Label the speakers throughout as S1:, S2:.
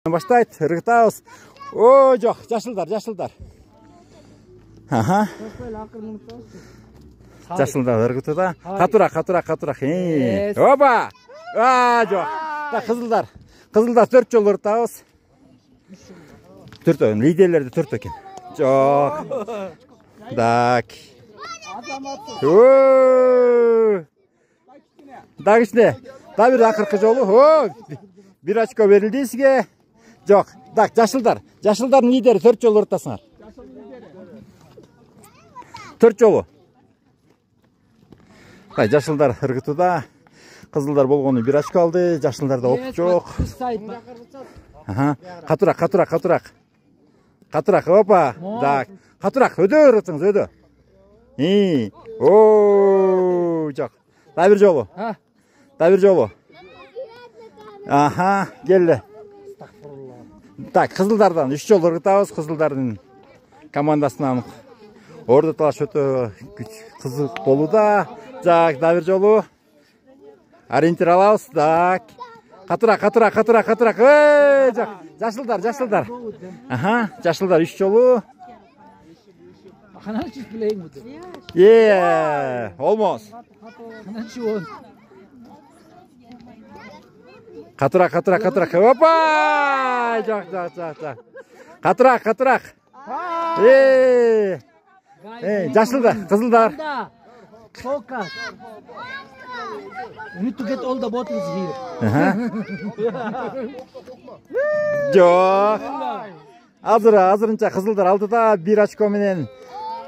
S1: Başlayt, ыргытабыз. О, жок, жашылдар. Аха. Жашылдар ыргытуда. Катуrak. Опа! Жок. Так, кызылдар. Кызылдар 4 жолу ыргытабыз. 4 лидерлерде 4 экен. Жок. Так. Так ичинде. Да бир акыркы жолу. Bir очко берилди сизге. Жок. Так, жашылдардын лидери 4 жолу ыргытасыңар. 4 жолу. Кай, жашылдар ыргытуда. Кызылдар болгону 1 очко алды, жашылдарда оп жок. Аха. Катуrak. Опа. Так. Катуrak, өдө ыргытыңыз, өдө. Жок. Да бир жолу. Аха, келди. Так, кызылдардан 3 жолу ыргытабыз, кызылдардын командасынан ордотулаш өтө кызык болууда. Так, да бир жолу. Ориентир алабыз. Так. Катуrak. Жок. Жашылдар. Аха, жашылдар 3 жолу. Almost. Катуrak. Опа! Жок. Катуrak. Жашылдар, кызылдар.
S2: Focus. You need to get all the bottles here.
S1: Жок. Азырынча кызылдар алдыда 1 очко менен.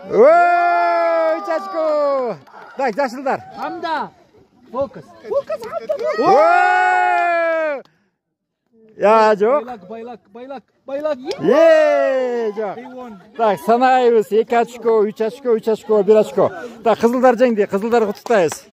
S1: 3 очко. Так, жашылдар.
S2: Hamda. Focus.
S1: Жок.
S2: Байлак.
S1: Жок. Так, санайбыз. 2 очко, 3 очко, 1 очко. Так, кызылдар жеңди. Кызылдар куттуктайбыз.